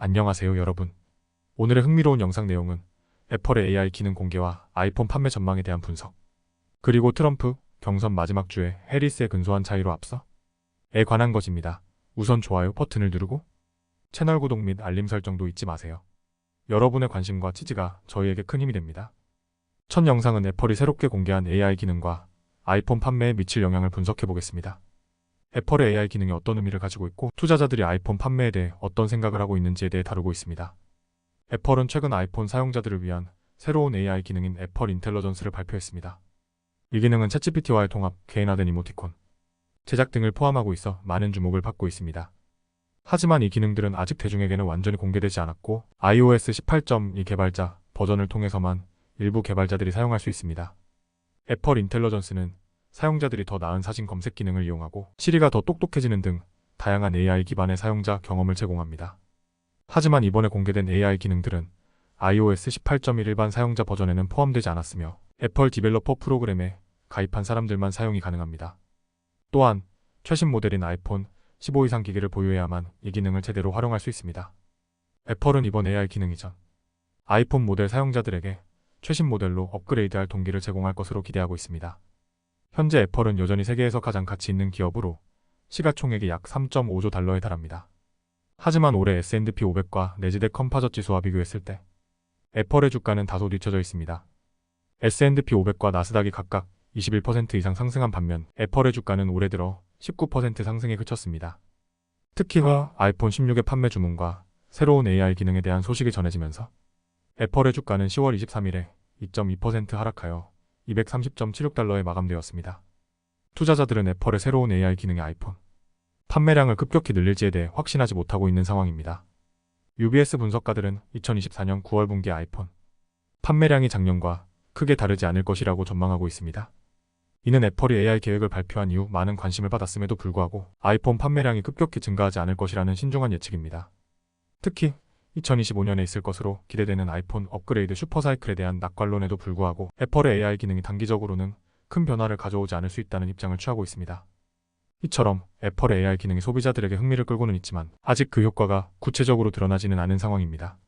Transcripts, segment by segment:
안녕하세요 여러분. 오늘의 흥미로운 영상 내용은 애플의 AI 기능 공개와 아이폰 판매 전망에 대한 분석, 그리고 트럼프 경선 마지막 주에 해리스의 근소한 차이로 앞서에 관한 것입니다. 우선 좋아요 버튼을 누르고 채널 구독 및 알림 설정도 잊지 마세요. 여러분의 관심과 지지가 저희에게 큰 힘이 됩니다. 첫 영상은 애플이 새롭게 공개한 AI 기능과 아이폰 판매에 미칠 영향을 분석해 보겠습니다. 애플의 AI 기능이 어떤 의미를 가지고 있고 투자자들이 아이폰 판매에 대해 어떤 생각을 하고 있는지에 대해 다루고 있습니다. 애플은 최근 아이폰 사용자들을 위한 새로운 AI 기능인 애플 인텔리전스를 발표했습니다. 이 기능은 챗GPT와의 통합, 개인화된 이모티콘, 제작 등을 포함하고 있어 많은 주목을 받고 있습니다. 하지만 이 기능들은 아직 대중에게는 완전히 공개되지 않았고 iOS 18.2 개발자 버전을 통해서만 일부 개발자들이 사용할 수 있습니다. 애플 인텔리전스는 사용자들이 더 나은 사진 검색 기능을 이용하고 시리가 더 똑똑해지는 등 다양한 AI 기반의 사용자 경험을 제공합니다. 하지만 이번에 공개된 AI 기능들은 iOS 18.1 일반 사용자 버전에는 포함되지 않았으며 애플 디벨로퍼 프로그램에 가입한 사람들만 사용이 가능합니다. 또한 최신 모델인 아이폰 15 이상 기기를 보유해야만 이 기능을 제대로 활용할 수 있습니다. 애플은 이번 AI 기능 이전 아이폰 모델 사용자들에게 최신 모델로 업그레이드할 동기를 제공할 것으로 기대하고 있습니다. 현재 애플은 여전히 세계에서 가장 가치 있는 기업으로 시가총액이 약 3.5조 달러에 달합니다. 하지만 올해 S&P 500과 내지대 컴파젓 지수와 비교했을 때 애플의 주가는 다소 뒤처져 있습니다. S&P 500과 나스닥이 각각 21% 이상 상승한 반면 애플의 주가는 올해 들어 19% 상승에 그쳤습니다. 특히 아이폰 16의 판매 주문과 새로운 AI 기능에 대한 소식이 전해지면서 애플의 주가는 10월 23일에 2.2% 하락하여 230.76달러에 마감되었습니다. 투자자들은 애플의 새로운 AI 기능의 아이폰 판매량을 급격히 늘릴지에 대해 확신하지 못하고 있는 상황입니다. UBS 분석가들은 2024년 9월 분기 아이폰 판매량이 작년과 크게 다르지 않을 것이라고 전망하고 있습니다. 이는 애플이 AI 계획을 발표한 이후 많은 관심을 받았음에도 불구하고 아이폰 판매량이 급격히 증가하지 않을 것이라는 신중한 예측입니다. 특히 2025년에 있을 것으로 기대되는 아이폰 업그레이드 슈퍼사이클에 대한 낙관론에도 불구하고 애플의 AI 기능이 단기적으로는 큰 변화를 가져오지 않을 수 있다는 입장을 취하고 있습니다. 이처럼 애플의 AI 기능이 소비자들에게 흥미를 끌고는 있지만 아직 그 효과가 구체적으로 드러나지는 않은 상황입니다.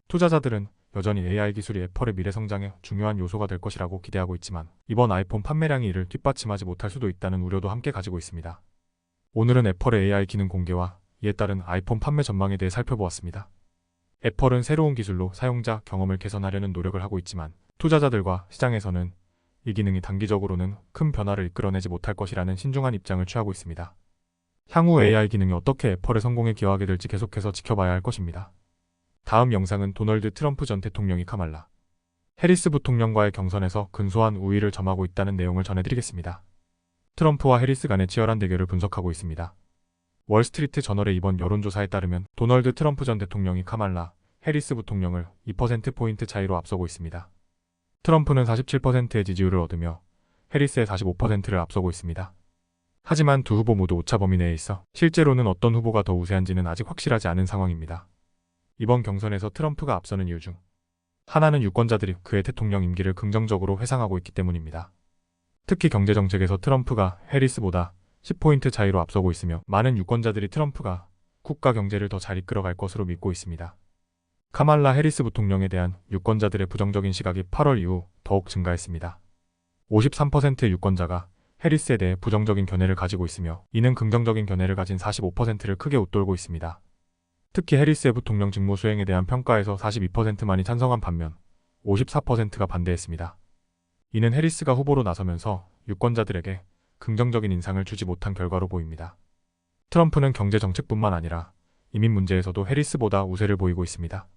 투자자들은 여전히 AI 기술이 애플의 미래 성장에 중요한 요소가 될 것이라고 기대하고 있지만 이번 아이폰 판매량이 이를 뒷받침하지 못할 수도 있다는 우려도 함께 가지고 있습니다. 오늘은 애플의 AI 기능 공개와 이에 따른 아이폰 판매 전망에 대해 살펴보았습니다. 애플은 새로운 기술로 사용자 경험을 개선하려는 노력을 하고 있지만 투자자들과 시장에서는 이 기능이 단기적으로는 큰 변화를 이끌어내지 못할 것이라는 신중한 입장을 취하고 있습니다. 향후 AI 기능이 어떻게 애플의 성공에 기여하게 될지 계속해서 지켜봐야 할 것입니다. 다음 영상은 도널드 트럼프 전 대통령이 카말라 해리스 부통령과의 경선에서 근소한 우위를 점하고 있다는 내용을 전해드리겠습니다. 트럼프와 해리스 간의 치열한 대결을 분석하고 있습니다. 월스트리트 저널의 이번 여론조사에 따르면 도널드 트럼프 전 대통령이 카말라 해리스 부통령을 2%포인트 차이로 앞서고 있습니다. 트럼프는 47%의 지지율을 얻으며 해리스의 45%를 앞서고 있습니다. 하지만 두 후보 모두 오차 범위 내에 있어 실제로는 어떤 후보가 더 우세한지는 아직 확실하지 않은 상황입니다. 이번 경선에서 트럼프가 앞서는 이유 중 하나는 유권자들이 그의 대통령 임기를 긍정적으로 회상하고 있기 때문입니다. 특히 경제정책에서 트럼프가 해리스보다 10포인트 차이로 앞서고 있으며 많은 유권자들이 트럼프가 국가 경제를 더 잘 이끌어갈 것으로 믿고 있습니다. 카말라 해리스 부통령에 대한 유권자들의 부정적인 시각이 8월 이후 더욱 증가했습니다. 53%의 유권자가 해리스에 대해 부정적인 견해를 가지고 있으며 이는 긍정적인 견해를 가진 45%를 크게 웃돌고 있습니다. 특히 해리스의 부통령 직무 수행에 대한 평가에서 42%만이 찬성한 반면 54%가 반대했습니다. 이는 해리스가 후보로 나서면서 유권자들에게 긍정적인 인상을 주지 못한 결과로 보입니다. 트럼프는 경제 정책뿐만 아니라 이민 문제에서도 해리스보다 우세를 보이고 있습니다.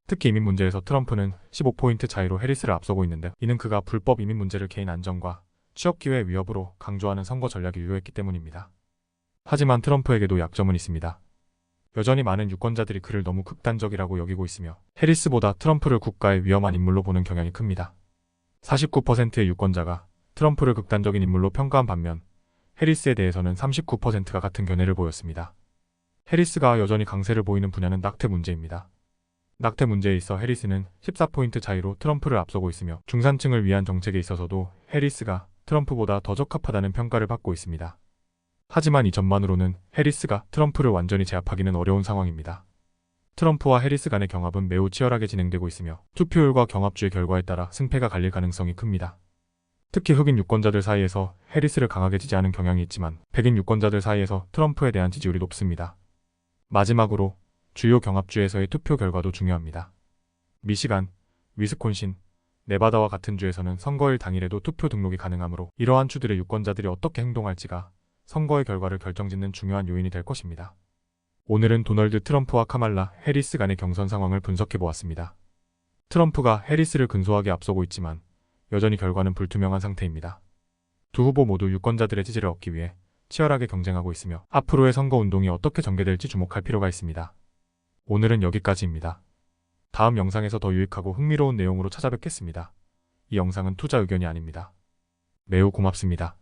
특히 이민 문제에서 트럼프는 15포인트 차이로 해리스를 앞서고 있는데 이는 그가 불법 이민 문제를 개인 안전과 취업 기회의 위협으로 강조하는 선거 전략이 유효했기 때문입니다. 하지만 트럼프에게도 약점은 있습니다. 여전히 많은 유권자들이 그를 너무 극단적이라고 여기고 있으며 해리스보다 트럼프를 국가의 위험한 인물로 보는 경향이 큽니다. 49%의 유권자가 트럼프를 극단적인 인물로 평가한 반면 해리스에 대해서는 39%가 같은 견해를 보였습니다. 해리스가 여전히 강세를 보이는 분야는 낙태 문제입니다. 낙태 문제에 있어 해리스는 14포인트 차이로 트럼프를 앞서고 있으며 중산층을 위한 정책에 있어서도 해리스가 트럼프보다 더 적합하다는 평가를 받고 있습니다. 하지만 이 전만으로는 해리스가 트럼프를 완전히 제압하기는 어려운 상황입니다. 트럼프와 해리스 간의 경합은 매우 치열하게 진행되고 있으며 투표율과 경합주의 결과에 따라 승패가 갈릴 가능성이 큽니다. 특히 흑인 유권자들 사이에서 해리스를 강하게 지지하는 경향이 있지만 백인 유권자들 사이에서 트럼프에 대한 지지율이 높습니다. 마지막으로 주요 경합주에서의 투표 결과도 중요합니다. 미시간, 위스콘신, 네바다와 같은 주에서는 선거일 당일에도 투표 등록이 가능하므로 이러한 주들의 유권자들이 어떻게 행동할지가 선거의 결과를 결정짓는 중요한 요인이 될 것입니다. 오늘은 도널드 트럼프와 카말라 해리스 간의 경선 상황을 분석해 보았습니다. 트럼프가 해리스를 근소하게 앞서고 있지만 여전히 결과는 불투명한 상태입니다. 두 후보 모두 유권자들의 지지를 얻기 위해 치열하게 경쟁하고 있으며 앞으로의 선거 운동이 어떻게 전개될지 주목할 필요가 있습니다. 오늘은 여기까지입니다. 다음 영상에서 더 유익하고 흥미로운 내용으로 찾아뵙겠습니다. 이 영상은 투자 의견이 아닙니다. 매우 고맙습니다.